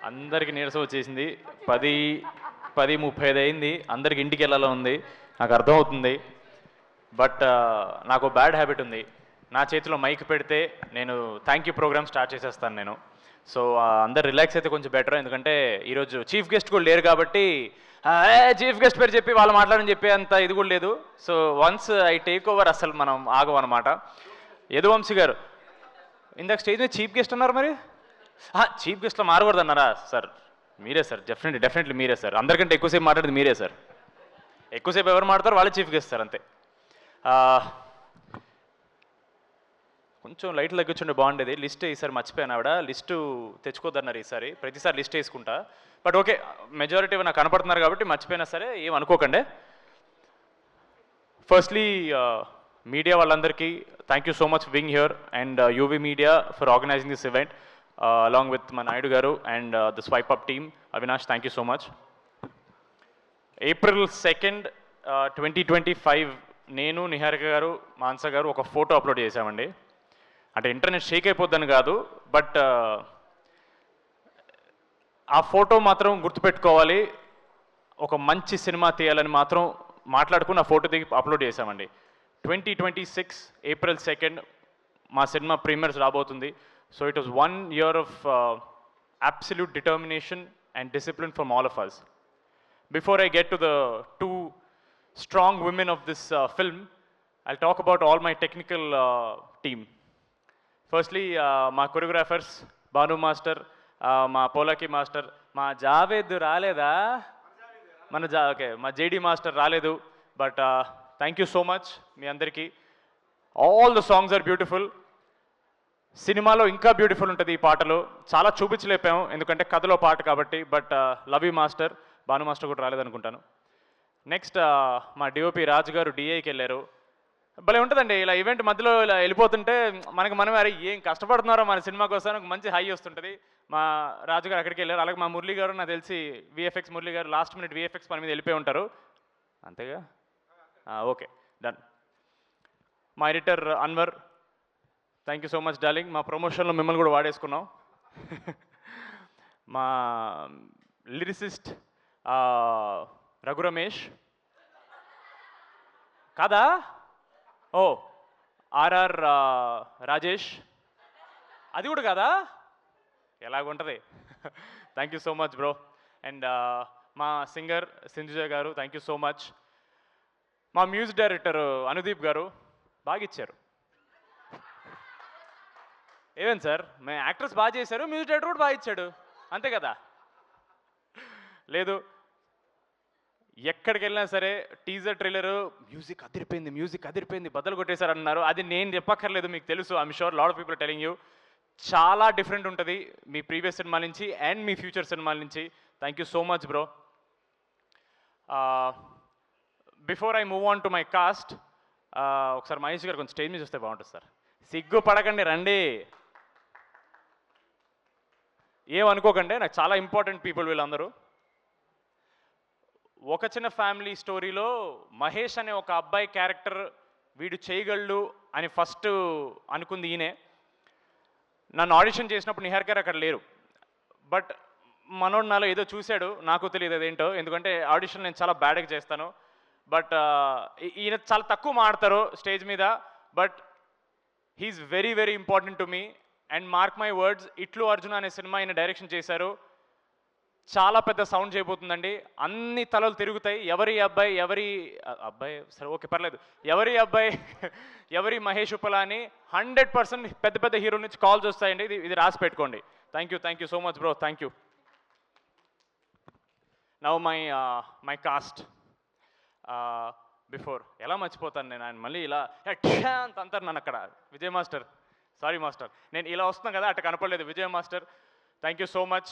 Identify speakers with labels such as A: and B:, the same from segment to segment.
A: అందరికి నీరసం వచ్చేసింది. 10:35 అయింది. అందరికి ఇంటికి వెళ్ళాలో ఉంది, నాకు అర్థమవుతుంది. బట్ నాకు బ్యాడ్ హ్యాబిట్ ఉంది. నా చేతిలో మైక్ పెడితే నేను థ్యాంక్ యూ ప్రోగ్రామ్ స్టార్ట్ చేసేస్తాను నేను. సో అందరు రిలాక్స్ అయితే కొంచెం బెటర్, ఎందుకంటే ఈరోజు చీఫ్ గెస్ట్ కూడా లేరు కాబట్టి చీఫ్ గెస్ట్ పేరు చెప్పి వాళ్ళు మాట్లాడని చెప్పే అంత ఇది కూడా లేదు. So once I take over అసలు మనం ఆగం అనమాట. యదువంశీ గారు ఇందాక స్టేజ్ మీద చీఫ్ గెస్ట్ అన్నారు, మరి చీఫ్ గెస్ట్లో మారకూడదు అన్నారా సార్? మీరే సార్, డెఫినెట్లీ మీరే సార్. అందరికంటే ఎక్కువసేపు మాట్లాడేది మీరే సార్. ఎక్కువసేపు ఎవరు మాట్లాడతారు వాళ్ళే చీఫ్ గెస్ట్ సార్, అంతే. కొంచెం లైట్లు తగ్గించుండే బాగుండేది. లిస్ట్ ఈసారి మర్చిపోయాను, ఆవిడ లిస్టు తెచ్చుకోద్దన్నారు ఈసారి. ప్రతిసారి లిస్ట్ వేసుకుంటా, బట్ ఓకే, మెజారిటీ నాకు కనపడుతున్నారు కాబట్టి మర్చిపోయినా సరే ఏం అనుకోకండి. ఫస్ట్లీ మీడియా వాళ్ళందరికీ thank you so much for being here, and UV media for organizing this event along with మా Naidu garu and the swipe up team. Avinash, thank you so much. April 2nd, 2025 నేను, నిహారిక గారు, మాన్సా గారు ఒక ఫోటో అప్లోడ్ చేశామండి. అంటే internet Sheikh అయిపోద్దని కాదు, but ఆ photo మాత్రం గుర్తుపెట్టుకోవాలి. ఒక మంచి సినిమా తీయాలని మాత్రం మాట్లాడుకుని ఆ ఫోటో దిగి అప్లోడ్ చేశామండి. 2026 April 2nd మా సినిమా ప్రీమియర్స్ రాబోతుంది. So it was 1 year of absolute determination and discipline from all of us. Before I get to the two strong women of this film, I'll talk about all my technical team. Firstly, my choreographers, Banu Master, my Polaki Master, my Javed Raleda, okay, my JD Master Raledu, but thank you so much, మీ అందరికీ. All the songs are beautiful. సినిమాలో ఇంకా beautiful ఉంటుంది ఈ పాటలు. చాలా చూపించలేపాము ఎందుకంటే కథలో పాట కాబట్టి, but love you master. Bhanu master కూడా రాలేదనుకుంటాను. నెక్స్ట్ మా డిఓపి రాజు గారు డిఐకి వెళ్ళారు. భలే ఉంటుందండి ఇలా ఈవెంట్ మధ్యలో ఇలా వెళ్ళిపోతుంటే మనమే అరే ఏం కష్టపడుతున్నారో మన సినిమా కోసం ఒక మంచి హై వస్తుంటుంది. మా రాజు గారు అక్కడికి వెళ్ళారు. అలాగే మా మురళి గారు, నాకు తెలిసి విఎఫ్ఎక్స్ మురళి గారు లాస్ట్ మినిట్ విఎఫ్ఎక్స్ పని మీద వెళ్ళిపోయి ఉంటారు, అంతేగా? Okay, done. మా editor Anwar, thank you so much darling. మా ప్రమోషన్లో మిమ్మల్ని కూడా వాడేసుకున్నాం. మా లిరిసిస్ట్ రఘు రమేష్ కాదా? ఓ ఆర్ఆర్ రాజేష్, అది కూడా కాదా? ఎలాగుంటుంది? Thank you so much bro. And మా singer Sindhuja garu, thank you so much. మా మ్యూజిక్ డైరెక్టర్ అనుదీప్ గారు బాగా ఇచ్చారు. ఏమేం సార్, మేము యాక్టర్స్ బాగా చేశారు, మ్యూజిక్ డైరెక్టర్ కూడా బాగా ఇచ్చాడు, అంతే కదా? లేదు, ఎక్కడికి వెళ్ళినా సరే టీజర్ ట్రైలర్ మ్యూజిక్ అదిరిపోయింది బద్దలు కొట్టేశారు అన్నారు. అది నేను చెప్పక్కర్లేదు, మీకు తెలుసు. I'm sure lot of people telling you. చాలా డిఫరెంట్ ఉంటుంది మీ ప్రీవియస్ సినిమాల నుంచి అండ్ మీ ఫ్యూచర్ సినిమాల నుంచి. Thank you so much bro. Before I move on to my cast, ఒకసారి మహేష్ గారు కొంచెం స్టేజ్ మీద చూస్తే బాగుంటుంది సార్. సిగ్గు పడకండి, రండి, ఏమనుకోకండి. నాకు చాలా ఇంపార్టెంట్ పీపుల్ వీళ్ళందరూ. ఒక చిన్న ఫ్యామిలీ స్టోరీలో మహేష్ అనే ఒక అబ్బాయి క్యారెక్టర్ వీడు చేయగలడు అని ఫస్ట్ అనుకుంది ఈయనే. నన్ను ఆడిషన్ చేసినప్పుడు నిహార్ గారు అక్కడ లేరు, బట్ మనోడు నాలో ఏదో చూశాడు, నాకు తెలియదు అదేంటో, ఎందుకంటే ఆడిషన్ నేను చాలా బ్యాడ్గా చేస్తాను. బట్ ఈయన చాలా తక్కువ మాడతారు స్టేజ్ మీద, but he's very very important to me. And mark my words, Itlu Arjuna అనే సినిమా ఆయన డైరెక్షన్ చేశారు. చాలా పెద్ద సౌండ్ చేయబోతుందండి, అన్ని తలలు తిరుగుతాయి. ఎవరి అబ్బాయి సరే ఓకే పర్లేదు, ఎవరి మహేష్ ఉప్పల అని 100% పెద్ద పెద్ద హీరో నుంచి కాల్స్ వస్తాయండి. ఇది రాసి పెట్టుకోండి. Thank you so much bro, thank you. Now my cast. Before ఎలా మర్చిపోతాను నేను, ఆయన మళ్ళీ ఇలా అంత అంటారు నన్ను అక్కడ. విజయ్ మాస్టర్, సారీ మాస్టర్, నేను ఇలా వస్తున్నాను కదా అట్ట కనపడలేదు. Vijay master, thank you so much.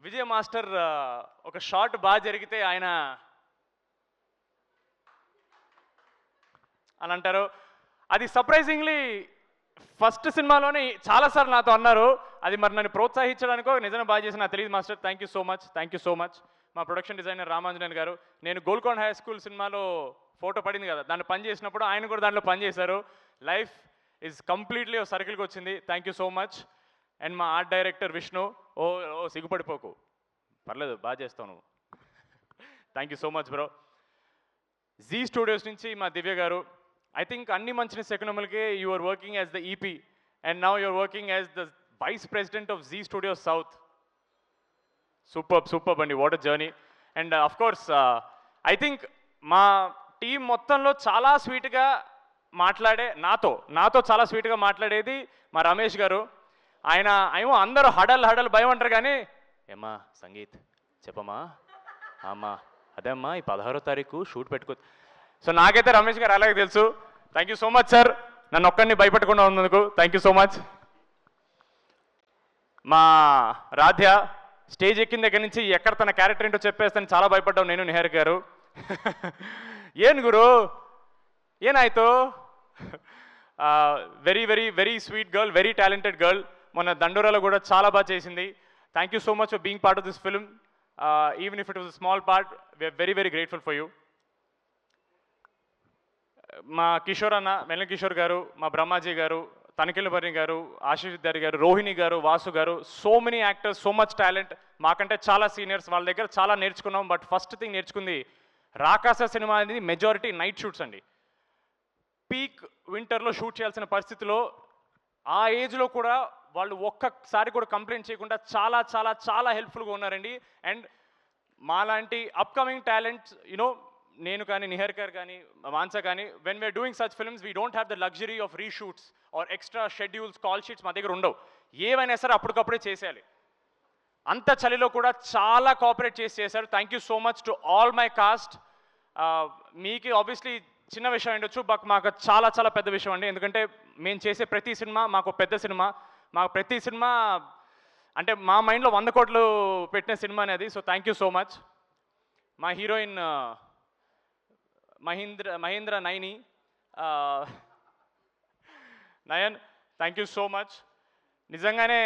A: Vijay master ఒక షాట్ బాగా జరిగితే ఆయన అని అంటారు. అది సర్ప్రైజింగ్లీ ఫస్ట్ సినిమాలోనే చాలాసార్లు నాతో అన్నారు. అది మరి నన్ను ప్రోత్సహించడానికో నిజంగా బాగా చేసిన నాకు తెలియదు master. Thank you so much. మా ప్రొడక్షన్ డిజైనర్ రామాంజనేయులు గారు, నేను గోల్కొండ హై స్కూల్ సినిమాలో ఫోటో పడింది కదా, దాన్ని పని చేసినప్పుడు ఆయన కూడా దాంట్లో పని చేశారు. లైఫ్ ఈజ్ కంప్లీట్లీ సర్కిల్కి వచ్చింది. Thank you so much. And మా ఆర్ట్ డైరెక్టర్ విష్ణు. ఓ ఓ సిగ్గుపడిపోకు, పర్లేదు, బాగా చేస్తావు నువ్వు. Thank you so much bro. Zee Studios నుంచి మా దివ్య గారు. ఐ థింక్ అన్ని మంచిన సెకండ్లకే you are working as the EP and now you are working as the vice president of Zee Studios South. Super అండి, what a journey. And of course I think మా team మొత్తంలో చాలా స్వీట్గా నాతో చాలా స్వీట్గా మాట్లాడేది మా రమేష్ గారు. ఆయన ఏమో అందరూ హడల్ భయం అంటారు, కానీ ఏమ్మా సంగీత్ చెప్పమ్మా, అమ్మా అదే అమ్మా ఈ 16వ తారీఖు షూట్ పెట్టుకో. సో నాకైతే రమేష్ గారు అలాగే తెలుసు. Thank you so much sir, నన్ను ఒక్కడిని భయపెట్టకుండా ఉన్నందుకు థ్యాంక్ యూ సో మచ్. మా రాధ్య స్టేజ్ ఎక్కిన దగ్గర నుంచి ఎక్కడ తన క్యారెక్టర్ ఏంటో చెప్పేస్తాను చాలా భయపడ్డాం నేను, నిహార్ గారు. ఏం గురు ఏనాಯ್ತು? Very sweet girl, very talented girl. మొన్న దండోరాలో కూడా చాలా బాగా చేసింది. Thank you so much for being part of this film. Even if it was a small part, we're very grateful for you. మా కిషోర్ అన్న, వెన్నెల కిషోర్ గారు, మా బ్రహ్మాజీ గారు, తనిఖీలబర్ని గారు, ఆశీష్ విద్యారి గారు, రోహిణి గారు, వాసు గారు, so many actors, so much talent. మాకంటే చాలా సీనియర్స్, వాళ్ళ దగ్గర చాలా నేర్చుకున్నాం. బట్ ఫస్ట్ థింగ్ నేర్చుకుంది, రాకాస సినిమా అనేది మెజారిటీ నైట్ షూట్స్ అండి. పీక్ వింటర్లో షూట్ చేయాల్సిన పరిస్థితిలో ఆ ఏజ్లో కూడా వాళ్ళు ఒక్కసారి కూడా కంప్లైంట్ చేయకుండా చాలా చాలా చాలా హెల్ప్ఫుల్గా ఉన్నారండి. అండ్ మాలాంటి అప్కమింగ్ టాలెంట్స్, యునో నేను కానీ, నిహర్ గారు కానీ, మాన్సా కానీ, when we're doing such films we don't have the luxury of reshoots or extra schedules, call sheets మా దగ్గర ఉండవు. ఏవైనా సరే అప్పటికప్పుడే చేసేయాలి. అంత చలిలో కూడా చాలా కోఆపరేట్ చేశారు. Thank you so much to all my cast. మీకు ఆబ్వియస్లీ చిన్న విషయం ఉండొచ్చు, బట్ మాకు చాలా చాలా పెద్ద విషయం అండి. ఎందుకంటే మేము చేసే ప్రతి సినిమా మాకు పెద్ద సినిమా. మాకు ప్రతి సినిమా అంటే మా మైండ్లో 100 కోట్లు పెట్టిన సినిమా అనేది. So thank you so much. మా heroine Mahendra Nayan, thank you so much. నిజంగానే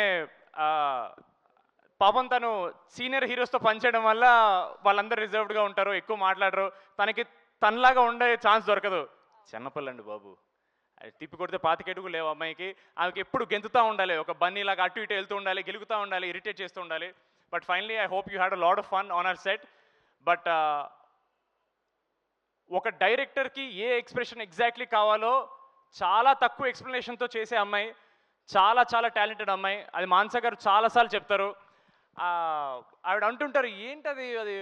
A: పాపం తను సీనియర్ హీరోస్తో పనిచేయడం వల్ల వాళ్ళందరూ రిజర్వ్డ్గా ఉంటారు, ఎక్కువ మాట్లాడరు. తనలాగా ఉండే ఛాన్స్ దొరకదు. చిన్నపిల్లండి బాబు, తిప్పి కొడితే 25 అడుగులు లేవు అమ్మాయికి. ఆమెకి ఎప్పుడు గెంతుతూ ఉండాలి, ఒక బన్నీలాగా అటు ఇటు వెళ్తూ ఉండాలి, గెలుగుతూ ఉండాలి, ఇరిటేట్ చేస్తూ ఉండాలి. But finally I hope you had a lot of fun on hour set. But ఒక డైరెక్టర్కి ఏ ఎక్స్ప్రెషన్ ఎగ్జాక్ట్లీ కావాలో చాలా తక్కువ ఎక్స్ప్లెనేషన్తో చేసే అమ్మాయి, చాలా చాలా టాలెంటెడ్ అమ్మాయి. అది మాన్సా గారు చాలాసార్లు చెప్తారు. ఆవిడ అంటుంటారు, ఏంటది అది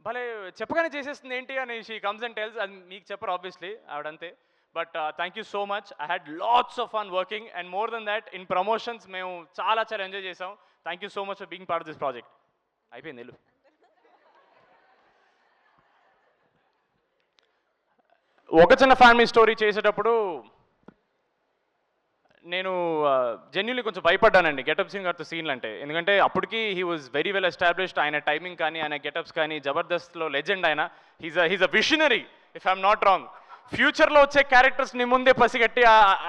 A: భలే చెప్పగానే చేసేస్తుంది ఏంటి అని. She comes and tells. అది మీకు చెప్పరు ఆబ్వియస్లీ, ఆవిడంతే. But thank you so much. I had lots of fun working and more then that in promotions మేము చాలా చాలా ఎంజాయ్ చేసాం. Thank you so much for being part of this project. అయిపోయింది వెళ్ళు. ఒక చిన్న ఫ్యామిలీ స్టోరీ చేసేటప్పుడు నేను జెన్యున్లీ కొంచెం భయపడ్డానండి గెటప్ సింగ్ గారితో సీన్లు అంటే. ఎందుకంటే అప్పటికి he was very well established. ఆయన టైమింగ్ కానీ, ఆయన గెటప్స్ కానీ, జబర్దస్త్లో లెజెండ్ ఆయన. He's a visionary if I'm not wrong. ఫ్యూచర్లో వచ్చే క్యారెక్టర్స్ని ముందే పసిగట్టి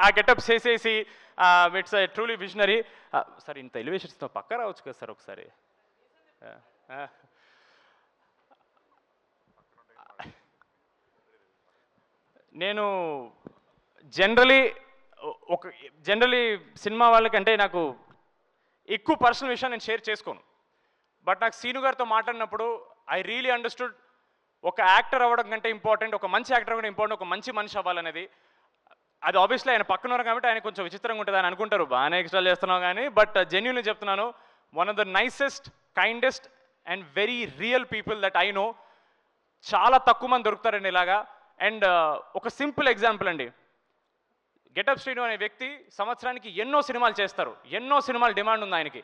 A: ఆ గెటప్స్ వేసేసి ఇట్స్ ట్రూలీ విషనరీ. సార్ ఇంత ఎలివేషన్స్తో పక్క రావచ్చు కదా సార్ ఒకసారి. నేను జనరలీ సినిమా వాళ్ళకంటే నాకు ఎక్కువ పర్సనల్ విషయం నేను షేర్ చేసుకోను. బట్ నాకు సీను గారితో మాట్లాడినప్పుడు ఐ రియలీ అండర్స్టూడ్ ఒక యాక్టర్ అవ్వడం కంటే ఇంపార్టెంట్, ఒక మంచి యాక్టర్ అవ్వడం ఇంపార్టెంట్, ఒక మంచి మనిషి అవ్వాలనేది. అది ఆబ్వియస్లీ ఆయన పక్కన ఉన్నారు కాబట్టి ఆయన కొంచెం విచిత్రంగా ఉంటుంది అని అనుకుంటారు, బాగానే ఎక్స్ట్రా చేస్తున్నావు కానీ. బట్ జెన్యూన్లీ చెప్తున్నాను, one of the nicest, kindest and very real people that I know. చాలా తక్కువ మంది దొరుకుతారండి ఇలాగా. అండ్ ఒక సింపుల్ ఎగ్జాంపుల్ అండి, గెటప్ శ్రీను అనే వ్యక్తి సంవత్సరానికి ఎన్నో సినిమాలు చేస్తారు, ఎన్నో సినిమాలు డిమాండ్ ఉంది ఆయనకి.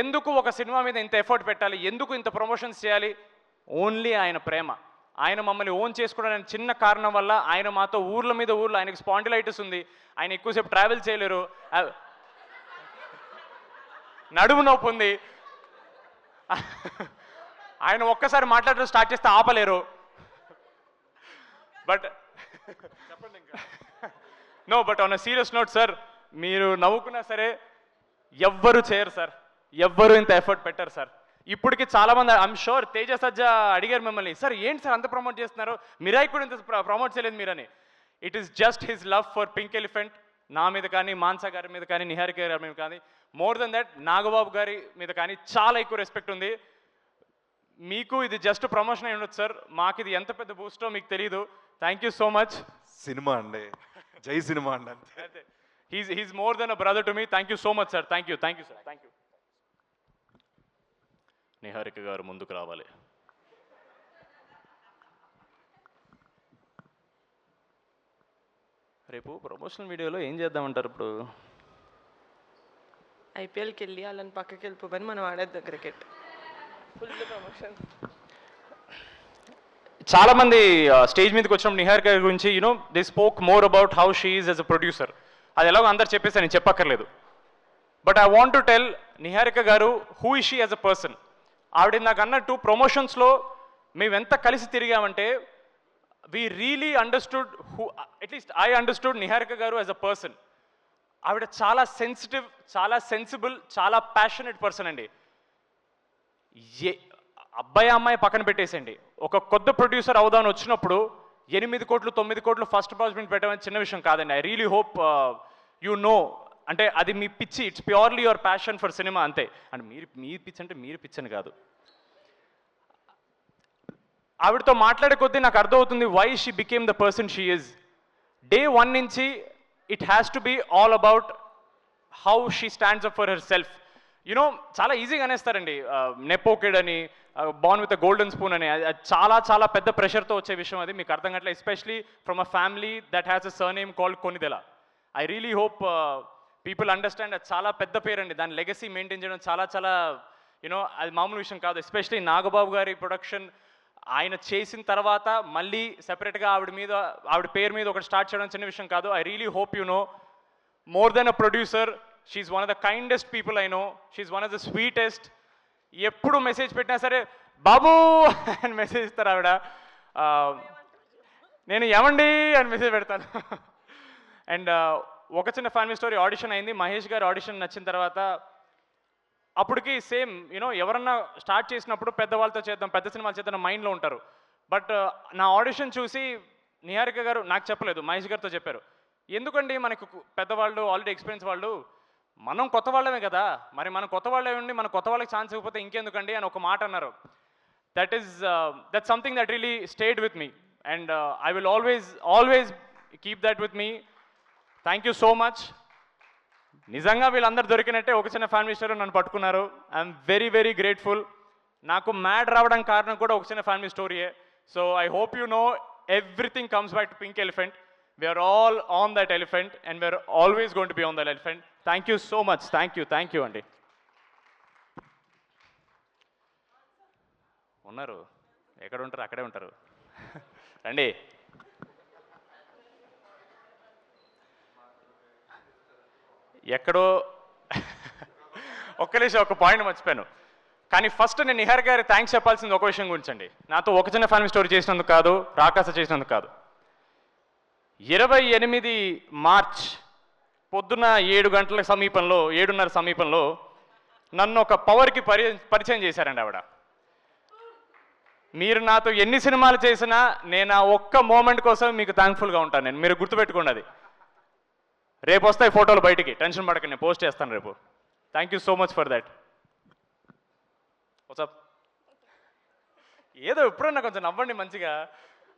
A: ఎందుకు ఒక సినిమా మీద ఇంత ఎఫర్ట్ పెట్టాలి, ఎందుకు ఇంత ప్రమోషన్స్ చేయాలి? ఓన్లీ ఆయన ప్రేమ. ఆయన మమ్మల్ని ఓన్ చేసుకోవడానికి చిన్న కారణం వల్ల ఆయన మాతో ఊర్ల మీద ఊర్లు, ఆయనకి స్పాండిలైటిస్ ఉంది, ఆయన ఎక్కువసేపు ట్రావెల్ చేయలేరు, నడుము నొప్పి ఉంది, ఆయన ఒక్కసారి మాట్లాడడం స్టార్ట్ చేస్తే ఆపలేరు. బట్ చెప్పండి ఇంకా. No, but on a serious note sir, మీరు నవ్వుకున్నా సరే ఎవ్వరు చేయరు సార్, ఎవ్వరు ఇంత ఎఫర్ట్ పెట్టరు సార్. ఇప్పటికి చాలామంది, ఐఎమ్ షూర్ తేజ సజ్జా అడిగారు మిమ్మల్ని, సార్ ఏంటి సార్ అంత ప్రమోట్ చేస్తున్నారు, మిరాయి కూడా ఇంత ప్రమోట్ చేయలేదు మీరని. It is just his love for Pink Elephant. నా మీద కానీ, మాన్సా గారి మీద కానీ, నిహారిక గారి మీద కానీ, మోర్ దెన్ దట్ నాగబాబు గారి మీద కానీ చాలా ఎక్కువ రెస్పెక్ట్ ఉంది. మీకు ఇది జస్ట్ ప్రమోషన్ అయి ఉండొచ్చు సార్, మాకు ఇది ఎంత పెద్ద బూస్టో మీకు తెలియదు. Thank you so much.
B: Cinema అండి, జై సినిమా అండి అంతే.
A: He's more than a brother to me. Thank you so much sir. Thank you sir. Thank you. Niharika గారు ముందుకు రావాలి. రేపు ప్రమోషనల్ వీడియోలో ఏం చేద్దామంటారు? ఇప్పుడు
C: ఐపీఎల్కి వెళ్ళి వాళ్ళని పక్కకి వెళ్ళిపోమని మనం ఆడేద్దాం క్రికెట్. Full promotion.
A: చాలా మంది స్టేజ్ మీదకి వచ్చినప్పుడు నిహారిక గారి గురించి they spoke more about how she is as a producer. అది ఎలాగో అందరు చెప్పేసి నేను చెప్పక్కర్లేదు. But I want to tell Niharika garu who is she as a person. ఆవిడ నాకు అన్నట్టు ప్రమోషన్స్లో మేము ఎంత కలిసి తిరిగామంటే we really understood who, at least I understood Niharika garu as a person. ఆవిడ చాలా సెన్సిటివ్, చాలా సెన్సిబుల్, చాలా ప్యాషనెట్ పర్సన్ అండి. అబ్బాయి అమ్మాయి పక్కన పెట్టేసండి, ఒక కొత్త ప్రొడ్యూసర్ అవుదాని వచ్చినప్పుడు 8 కోట్లు 9 కోట్లు ఫస్ట్ ప్రాజెక్ట్ పెట్టడం చిన్న విషయం కాదండి. I really hope you no, అంటే అది మీ పిచ్చి, it's purely your passion for cinema అంతే. అంటే మీ పిచ్చి అంటే మీరు పిచ్చి అని కాదు. ఆవిడతో మాట్లాడే కొద్దీ నాకు అర్థమవుతుంది why she became the person she is. Day 1 నుంచి it has to be all about how she stands up for herself. చాలా ఈజీగా అనేస్తారండి నెపో కిడ్ అని, born with a golden spoon అని. చాలా చాలా పెద్ద ప్రెషర్తో వచ్చే విషయం అది, మీకు అర్థం కావట్లేదు. Especially from a family that has a surname called Konidela. I really hope people understand. అది చాలా పెద్ద పేరండి, దాని లెగసీ మెయింటైన్ చేయడం చాలా చాలా అది మామూలు విషయం కాదు. ఎస్పెషలీ నాగబాబు గారి ప్రొడక్షన్ ఆయన చేసిన తర్వాత మళ్ళీ సెపరేట్గా ఆవిడ పేరు మీద ఒకటి స్టార్ట్ చేయడం చిన్న విషయం కాదు. I really hope you know more than a producer, she's one of the kindest people I know. She's one of the sweetest. ఎప్పుడు మెసేజ్ పెట్టినా సరే బాబు అని మెసేజ్ ఇస్తారు ఆవిడ. నేను ఏమండి అని మెసేజ్ పెడతాను. అండ్ ఒక చిన్న ఫ్యామిలీ స్టోరీ ఆడిషన్ అయింది. మహేష్ గారి ఆడిషన్ నచ్చిన తర్వాత అప్పటికి సేమ్ ఎవరన్నా స్టార్ట్ చేసినప్పుడు పెద్దవాళ్ళతో చేద్దాం, పెద్ద సినిమాలు చేద్దాం మైండ్లో ఉంటారు. బట్ నా ఆడిషన్ చూసి నిహారిక గారు నాకు చెప్పలేదు, మహేష్ గారితో చెప్పారు. ఎందుకండి మనకు పెద్దవాళ్ళు ఆల్రెడీ ఎక్స్పీరియన్స్ వాళ్ళు, మనం కొత్త వాళ్ళమే కదా, మరి మనం కొత్త వాళ్ళే ఉండి మన కొత్త వాళ్ళకి ఛాన్స్ ఇవ్వకపోతే ఇంకెందుకండి అని ఒక మాట అన్నారు. That something that really stayed with me and I will always keep that with me. Thank you so much. నిజంగా వీళ్ళందరూ దొరికినట్టే ఒక చిన్న ఫ్యామిలీ స్టోరీ నన్ను పట్టుకున్నారు. I'm very very grateful. నాకు మ్యాడ్ రావడానికి కారణం కూడా ఒక చిన్న ఫ్యామిలీ స్టోరీయే. So I hope you know everything comes back to Pink Elephant. We are all on that elephant and we are always going to be on that elephant. Thank you so much. Thank you అండి. ఉన్నారు, ఎక్కడ ఉంటారు అక్కడే ఉంటారు. రండి. ఎక్కడో ఒక్క నిమిషం, ఒక పాయింట్ మర్చిపోయాను. కానీ ఫస్ట్ నేను నిహార్ గారి థ్యాంక్స్ చెప్పాల్సింది ఒక విషయం గురించి అండి. నాతో ఒక చిన్న ఫ్యామిలీ స్టోరీ చేసినందుకు కాదు, రాకాస చేసినందుకు కాదు. 28 మార్చ్ పొద్దున 7:30 సమీపంలో నన్ను ఒక పవర్కి పరిచయం చేశారండి ఆవిడ. మీరు నాతో ఎన్ని సినిమాలు చేసినా నేను ఆ ఒక్క మూమెంట్ కోసం మీకు థ్యాంక్ఫుల్గా ఉంటాను. నేను మీరు గుర్తుపెట్టుకోండి అది. రేపు వస్తాయి ఫోటోలు బయటికి, టెన్షన్ పడకండి, నేను పోస్ట్ చేస్తాను రేపు. Thank you so much for that. WhatsApp ఏదో ఎప్పుడన్నా కొంచెం నవ్వండి మంచిగా.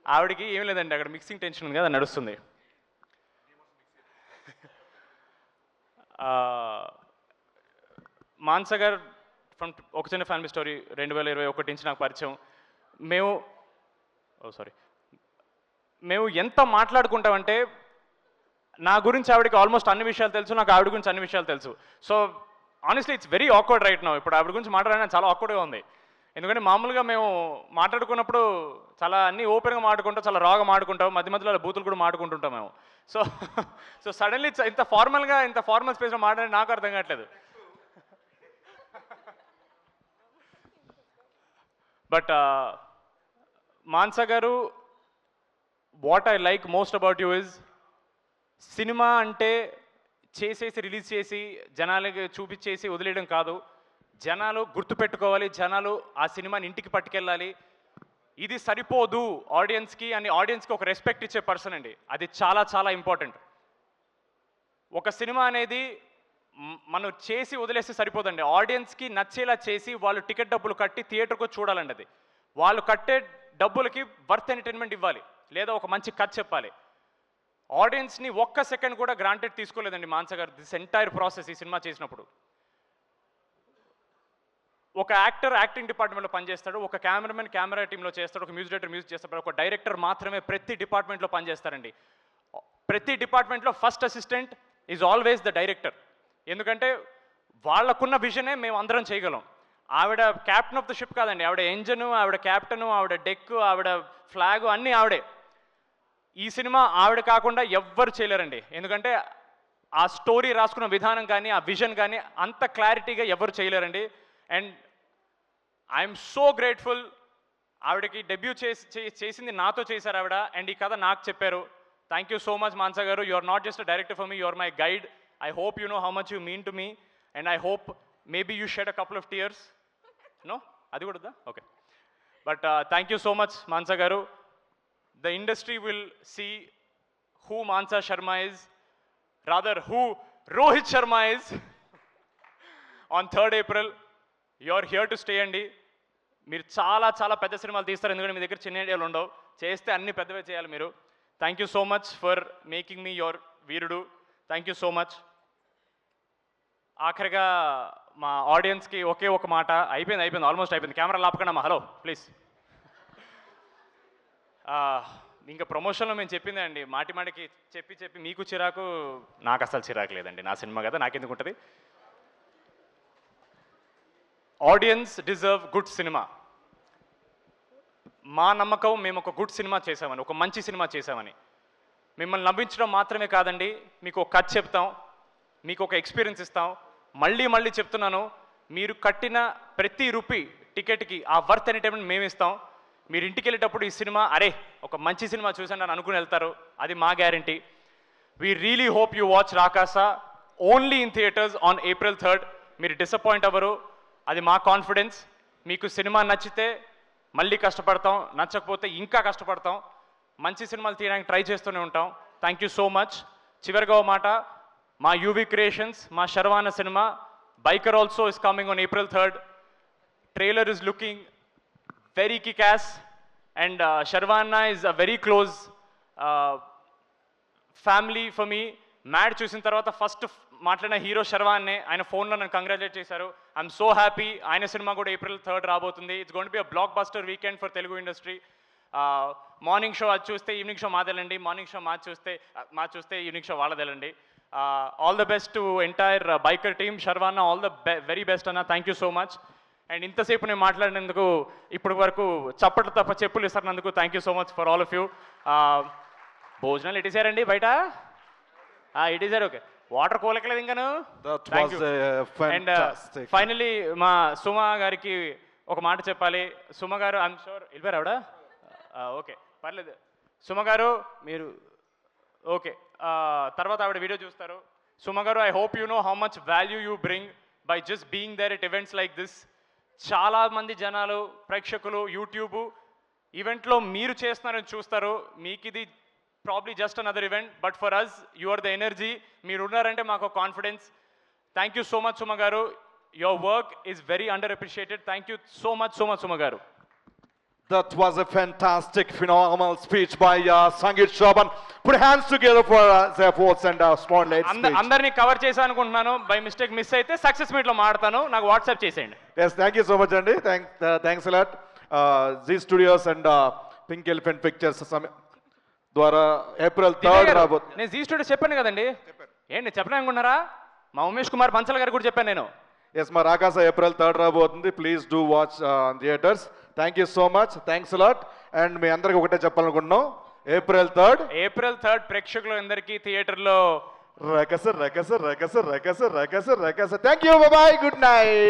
A: ఆవిడకి ఏం లేదండి, అక్కడ మిక్సింగ్ టెన్షన్ ఉంది కదా, నడుస్తుంది. మాన్స గారు ఫ్రమ్ ఒక చిన్న ఫ్యామిలీ స్టోరీ 2021 నుంచి నాకు పరిచయం. మేము ఎంత మాట్లాడుకుంటామంటే నా గురించి ఆవిడకి ఆల్మోస్ట్ అన్ని విషయాలు తెలుసు, నాకు ఆవిడ గురించి అన్ని విషయాలు తెలుసు. So honestly it's very awkward right now. ఇప్పుడు ఆవిడ గురించి మాట్లాడడానికి చాలా ఆక్వర్డ్గా ఉంది. ఎందుకంటే మామూలుగా మేము మాట్లాడుకున్నప్పుడు చాలా అన్నీ ఓపెన్గా మాట్లాడుకుంటాం, చాలా రాగా మాట్లాడుకుంటాం, మధ్య మధ్యలో బూతులు కూడా మాట్లాడుకుంటుంటాం మేము. సో సడన్లీ ఇంత ఫార్మల్ స్పేస్లో మాట్లాడి నాకు అర్థం కావట్లేదు. బట్ మాన్స గారు, what I like most about you is, cinema అంటే చేసేసి రిలీజ్ చేసి జనాలకి చూపించేసి వదిలేయడం కాదు. జనాలు గుర్తుపెట్టుకోవాలి, జనాలు ఆ సినిమాని ఇంటికి పట్టుకెళ్ళాలి. ఇది సరిపోదు ఆడియన్స్కి అని, ఆడియన్స్కి ఒక రెస్పెక్ట్ ఇచ్చే పర్సన్ అండి. అది చాలా చాలా ఇంపార్టెంట్. ఒక సినిమా అనేది మనం చేసి వదిలేస్తే సరిపోదండి. ఆడియన్స్కి నచ్చేలా చేసి వాళ్ళు టికెట్ డబ్బులు కట్టి థియేటర్కి వచ్చి చూడాలండి. అది వాళ్ళు కట్టే డబ్బులకి వర్త్ ఎంటర్టైన్మెంట్ ఇవ్వాలి, లేదా ఒక మంచి కథ చెప్పాలి. ఆడియన్స్ని ఒక్క సెకండ్ కూడా గ్రాంటెడ్ తీసుకోలేదండి మాన్సా గారు దిస్ ఎంటైర్ ప్రాసెస్. ఈ సినిమా చేసినప్పుడు ఒక యాక్టర్ యాక్టింగ్ డిపార్ట్మెంట్లో పనిచేస్తాడు, ఒక కెమెరామెన్ కెమెరా టీంలో చేస్తాడు, ఒక మ్యూజిక్ డైరెక్టర్ మ్యూజిక్ చేస్తాడు, ఒక డైరెక్టర్ మాత్రమే ప్రతి డిపార్ట్మెంట్లో పనిచేస్తారండి. ప్రతి డిపార్ట్మెంట్లో first assistant is always the director. ఎందుకంటే వాళ్ళకున్న విజనే మేము అందరం చేయగలం. ఆవిడ క్యాప్టెన్ ఆఫ్ ద షిప్ కాదండి, ఆవిడ ఎంజను, ఆవిడ క్యాప్టెను, ఆవిడ డెక్, ఆవిడ ఫ్లాగు అన్నీ ఆవిడే. ఈ సినిమా ఆవిడ కాకుండా ఎవ్వరు చేయలేరండి. ఎందుకంటే ఆ స్టోరీ రాసుకున్న విధానం కానీ ఆ విజన్ కానీ అంత క్లారిటీగా ఎవరు చేయలేరండి. And I'm so grateful. ఆవిడకి డెబ్యూ చేసింది నాతో చేశారు ఆవిడ, అండ్ ఈ కథ నాకు చెప్పారు. Thank you so much Mansa garu. You are not just a director for me, you are my guide. I hope you know how much you mean to me, and I hope maybe you shed a couple of tears. No? Adi kuda? Okay. But thank you so much, Mansa Garu. The industry will see who Mansa Sharma is, rather who Rohit Sharma is on 3rd April. You are here to stay andi. మీరు చాలా చాలా పెద్ద సినిమాలు తీస్తారు, ఎందుకంటే మీ దగ్గర చిన్న ఐడియాలు ఉండవు. చేస్తే అన్ని పెద్దవే చేయాలి మీరు. Thank you so much for making me your Veerudu. Thank you so much. ఆఖరిగా మా ఆడియన్స్కి ఒకే ఒక మాట. అయిపోయింది ఆల్మోస్ట్ అయిపోయింది. కెమెరా లాపకండి అమ్మా. Hello please. ఇంకా ప్రమోషన్లో మేము చెప్పిందే అండి, మాటికి చెప్పి మీకు చిరాకు, నాకు అసలు చిరాకు లేదండి. నా సినిమా కదా, నాకెందుకు ఉంటుంది. Audience deserve good cinema. మా నమ్మకం మేము ఒక గుడ్ సినిమా చేసామని, ఒక మంచి సినిమా చేసామని. మిమ్మల్ని నవ్వించడం మాత్రమే కాదండి, మీకు ఒక కథ చెప్తాం, మీకు ఒక ఎక్స్పీరియన్స్ ఇస్తాం. మళ్ళీ చెప్తున్నాను, మీరు కట్టిన ప్రతి రూపీ టికెట్కి ఆ వర్త్ ఎంటర్టైన్మెంట్ మేము ఇస్తాం. మీరు ఇంటికి వెళ్ళేటప్పుడు ఈ సినిమా అరే ఒక మంచి సినిమా చూసాను అని అనుకుని వెళ్తారు, అది మా guarantee. We really hope you watch Rakasa only in theatres on April 3rd. మీరు డిసప్పాయింట్ అవ్వరు, అది మా కాన్ఫిడెన్స్. మీకు సినిమా నచ్చితే మళ్ళీ కష్టపడతాం, నచ్చకపోతే ఇంకా కష్టపడతాం. మంచి సినిమాలు తీయడానికి ట్రై చేస్తూనే ఉంటాం. Thank you so much. చివరిగా ఓ మాట, మా యూవీ క్రియేషన్స్, మా శర్వాన సినిమా Biker also is coming on April 3rd. Trailer is looking very kickass and Sharwana is a very close family for me. Mad చూసిన తర్వాత ఫస్ట్ మాట్లాడిన హీరో శర్వాన్నే. ఆయన ఫోన్లో నన్ను కంగ్రాచులేట్ చేశారు. I'm so happy. ఆయన సినిమా కూడా April 3rd రాబోతుంది. It's going to be a blockbuster weekend for Telugu industry. Morning show అది చూస్తే ఈవినింగ్ షో మాదేలండి, మార్నింగ్ షో మా చూస్తే ఈవినింగ్ షో వాళ్ళదేలండి. All the best to entire Biker team. Sharwana all the very best అన్న. Thank you so much. And ఇంతసేపు నేను మాట్లాడినందుకు ఇప్పటి వరకు చప్పట్లు తప్ప చెప్పులు ఇస్తున్నందుకు thank you so much for all of you. భోజనాలు ఇటేసారండి బయట? ఇటేసారు. ఓకే, వాటర్ కోలకలేదు ఇంకాను. అండ్ ఫైనలీ మా సుమ గారికి ఒక మాట చెప్పాలి. సుమ గారు, ఐఎమ్ షూర్ వెళ్ళిపోయారు ఆవిడ. ఓకే పర్లేదు. సుమ గారు మీరు ఓకే, తర్వాత ఆవిడ వీడియో చూస్తారు. Suma garu, I hope you know how much value you bring by just being there at events like this. చాలామంది జనాలు, ప్రేక్షకులు యూట్యూబ్ ఈవెంట్లో మీరు చేస్తున్నారని చూస్తారు. మీకు ఇది probably just another event, but for us you are the energy. మీరు ఉన్నారంటే మాకు confidence. Thank you so much Suma garu. Your work is very under appreciated. Thank you so much Suma garu.
B: That was a fantastic, phenomenal speech by Sangeet Shravan. Put hands together for their efforts and spotlight speech.
A: అందరినీ cover చేశాను అనుకుంటున్నాను. By mistake miss అయితే success మీట్లో మాడతాను, నాకు WhatsApp చేసేయండి.
B: Yes, thank you so much, Andy. Thanks a lot. Zee Studios and Pink Elephant Pictures ద్వారా April 3rd రాబోతుంది.
A: నేను జీ స్టూడియోస్ చెప్పాను కదండి. ఏంటి చెప్పను అనుకున్నారా? మా ఉమేష్ కుమార్ బన్సల్ గారు కూడా చెప్పాను నేను.
B: ఎస్, మా రాకాస April 3rd రాబోతుంది. Please do watch theatres. Thank you so much. Thanks a lot. And మీ అందరికి ఒకటే చెప్పాలనుకుంటున్నాం, April 3rd
A: ప్రేక్షకులు అందరికీ థియేటర్లో
B: Rakasa. Thank you, bye, good night.